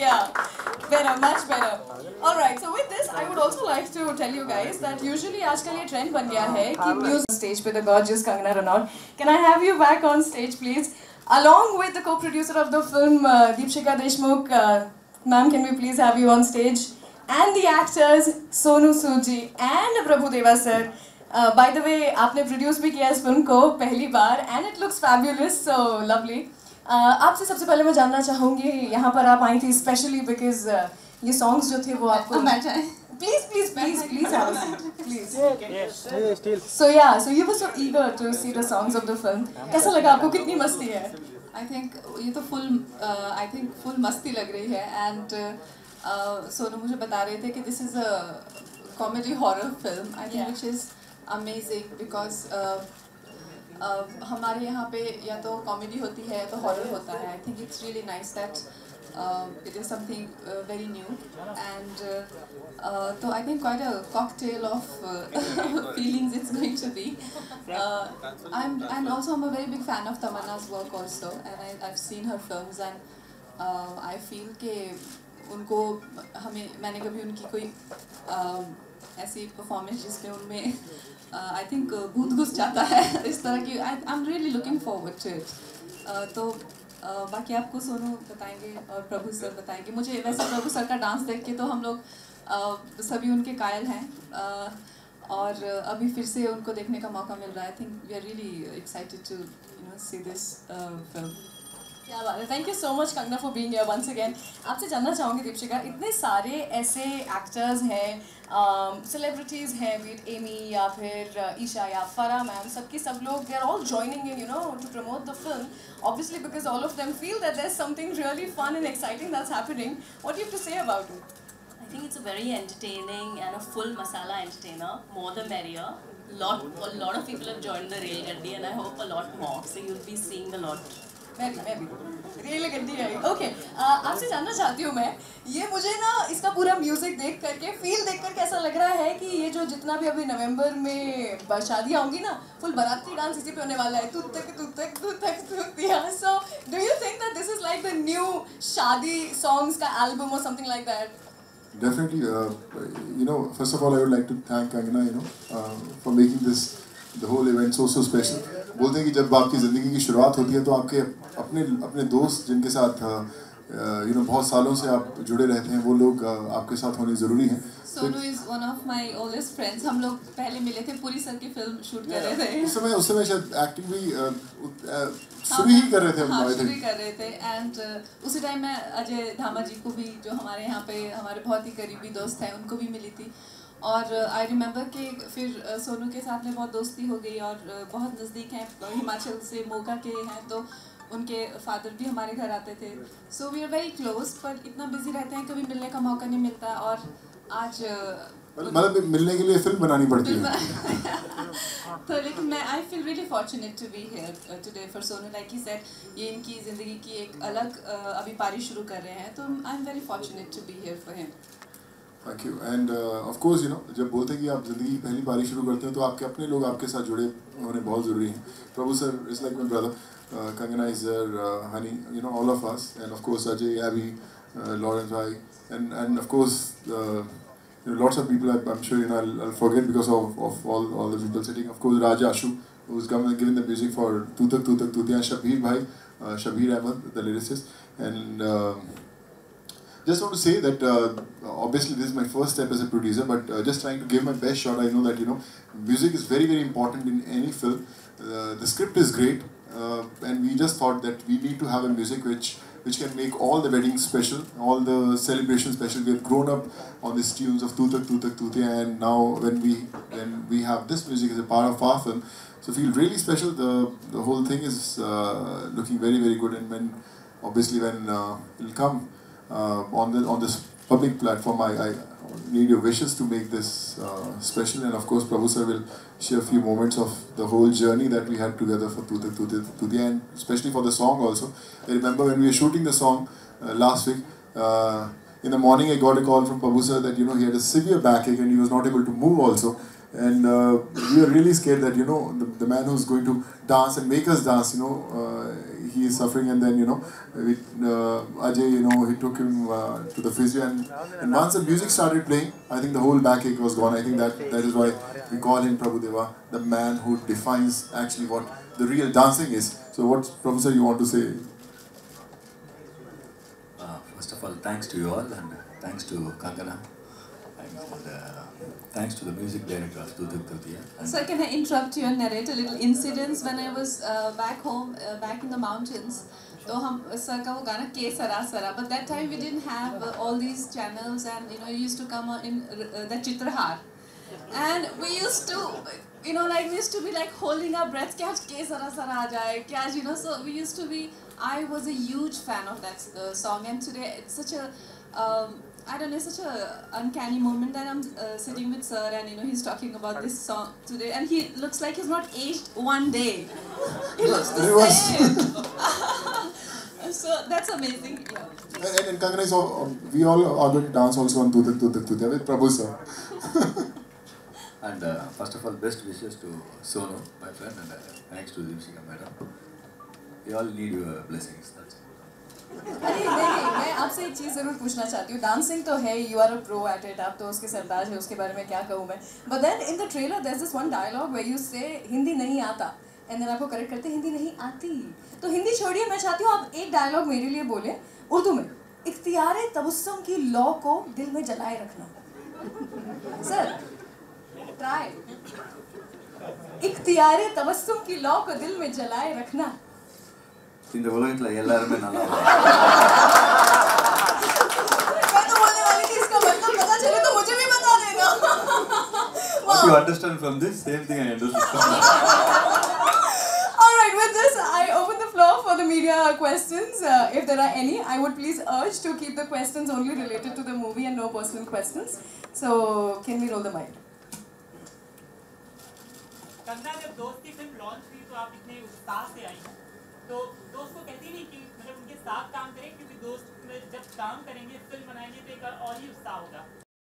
Yeah, better, much better. All right. So with this, I would also like to tell you guys that usually आजकल ये trend बन गया है कि music stage पे the gorgeous Kangana Ranaut. Can I have you back on stage, please? Along with the co-producer of the film, Deepshika Deshmukh. Ma'am, can we please have you on stage? And the actors, Sonu Sood ji and Prabhu Deva sir. By the way, आपने produce भी किया इस film को पहली बार and it looks fabulous, so lovely. आपसे सबसे पहले मैं जानना चाहूँगी यहाँ पर आप आई थी स्पेशली बिकॉज ये सॉन्ग्स जो थे वो आपको please please please please have a seat please so you were so eager to see the songs of the film कैसा लगा आपको कितनी मस्ती है आई थिंक ये तो फुल मस्ती लग रही है एंड सोनू मुझे बता रहे थे कि this is a comedy horror film I think which is amazing because हमारे यहाँ पे या तो कॉमेडी होती है या तो हॉरर होता है I think it's really nice that it is something very new and so I think quite a cocktail of feelings it's going to be. I'm a very big fan of Tamanna's work also and I've seen her films and I feel कि उनको मैंने कभी उनकी कोई ऐसी performance जिसमें उनमें I think भूत घुस जाता है इस तरह की I am really looking forward to it तो बाकी आपको सोनू बताएंगे और प्रभु सर बताएंगे मुझे वैसे प्रभु सर का डांस देख के तो हम लोग सभी उनके कायल हैं और अभी फिर से उनको देखने का मौका मिल रहा है I think we are really excited to see this film क्या बात है thank you so much Kangana for being here once again आपसे जानना चाहूँगी दीपशिका इतने सारे ऐसे एक्टर्स हैं सेलिब्रिटीज़ हैं बीट एमी या फिर ईशा या फरा मैम सबकी सब लोग they are all joining in to promote the film obviously because all of them feel that there is something really fun and exciting that's happening what you have to say about it I think it's a very entertaining and a full masala entertainer, more the merrier. A lot of people have joined the Rail Gaddi and I hope a lot more. So you'll be seeing the lot. मैं भी rail गड्डी आई okay आपसे जानना चाहती हूँ मैं ये मुझे ना इसका पूरा म्यूजिक देख करके फील देख करके ऐसा लग रहा है कि ये जो जितना भी अभी नवंबर में शादियाँ होंगी ना फुल बाराती डांस इसी पे होने वाला है तू तक so do you think that this is like the new शादी सॉन्ग्स का एल्बम और something like that Definitely, first of all, I would like to thank Kangana, for making this the whole event so special. बोलते हैं कि जब आपकी ज़िंदगी की शुरुआत होती है तो आपके अपने दोस्त जिनके साथ बहुत सालों से आप जुड़े रहते हैं वो लोग आपके साथ होने ज़रूरी हैं. Sonu is one of my oldest friends हम लोग पहले मिले थे पूरी सर की फिल्म शूट कर रहे थे उस समय शायद एक्टिंग भी शुरू ही कर रहे थे शुरू ही कर रहे थे एंड उसी टाइम मैं अजय धामा जी को भी जो हमारे यहाँ पे हमारे बहुत ही करीबी दोस्त हैं उनको भी मिली थी और आई रिमेंबर कि फिर सोनू के साथ में बहुत दोस्ती हो गई और बहुत नज़दीक हैं हिमाचल से मोगा के हैं तो उनके फादर भी हमारे घर आते थे so we are very close पर इतना बिजी रहते हैं कभी मिलने का मौका नहीं मिलता और आज मतलब मिलने के लिए फिल्म बनानी पड़ती है तो लेकिन मैं I feel really fortunate to be here today for Sonu like he said ये इनकी ज़िंदगी की एक अलग अभी पारी शुरू कर रहे हैं तो I am very fortunate to be here for him thank you and of course जब बोलते हैं कि आप ज़िंदगी की पहली बारी शुरू करते हैं तो आपके अपने लोग आपके साथ जुड़े होने बहुत ज़रूरी हैं Prabhu sir is like my brother Kangana is there honey all of us and of course Ajay Abby Lawrence Bhai and of course lots of people I'm sure I'll forget because of all the people sitting of course Raja Ashu who's given the music for Tu Tak Tutiya Shabir Bhai Shabir Ahmed the lyricist and just want to say that obviously this is my first step as a producer but just trying to give my best shot I know that music is very important in any film the script is great and we just thought that we need to have a music which can make all the weddings special all the celebrations special we have grown up on these tunes of Tu Tak Tutiya and now when we have this music as a part of our film so feel really special the whole thing is looking very very good and when it'll come on this public platform I need your wishes to make this special and of course Prabhu sir will share a few moments of the whole journey that we had together for Tu Tak Tutiya and especially for the song also. I remember when we were shooting the song last week in the morning I got a call from Prabhu sir that he had a severe backache and he was not able to move also and we were really scared that the man who's going to dance and make us dance, he is suffering, and then Ajay, he took him to the physio, and once the music started playing, I think the whole backache was gone. I think that is why we call him Prabhudeva, the man who defines actually what the real dancing is. So what, Professor, you want to say? First of all, thanks to you all, and thanks to Kangana, and thanks to the music director of Duduk Dutiya. So can I interrupt you and narrate a little incidents when I was back home, back in the mountains? तो हम sir का वो गाना के सरा सरा, but that time we didn't have all these channels, and it used to come in the Chitrahar, and we used to we used to be like holding our breath कि आज के सरा सरा आ जाए, कि आज so we used to be. I was a huge fan of that song, and today it's such a I don't know, such a uncanny moment that I'm sitting with sir, and he's talking about this song today, and he looks like he's not aged one day. He looks the same. So that's amazing. Yeah. And Kangana, we all are going to dance also on Duduk Dutiya with Prabhu sir. And first of all, best wishes to Sonu, my friend, and thanks to Deepshika madam. We all need your blessings. That's it. अरे नहीं, मैं आपसे एक चीज़ ज़रूर पूछना चाहती हूँ. Dancing तो है, you are a pro at it, आप तो उसके सरताज है, उसके बारे में क्या कहूँ मैं. But then in the trailer there's this one dialogue where you say Hindi नहीं आता, and then आपको करेक्ट करते हिंदी नहीं आती. तो हिंदी छोड़िए, मैं चाहती हूँ आप एक डायलॉग मेरे लिए बोले उर्दू में. इख्तियारे तबस्सुम की लौ को दिल में जलाए रखना. Sir try. इख्तियारे तबस्सुम की लौ को दिल में जलाए रखना. இந்த உலகத்துல எல்லாருமே நல்லா मैं तो बोलने वाली थी इसका मतलब पता चले तो मुझे भी बता देना. What you understand from this, same thing I understood from that. All right, with this, I open the floor for the media questions. If there are any, I would please urge to keep the questions only related to the movie and no personal questions. So, can we roll the mic? Kangana, जब दोस्त की film launch हुई तो आप इतने उत्साह से आई, तो दोस्त को कहती नहीं कि मतलब उनके साथ काम करें, क्योंकि दोस्त जब काम करेंगे, फिल्म बनाएंगे तो एक और ही उत्साह होगा.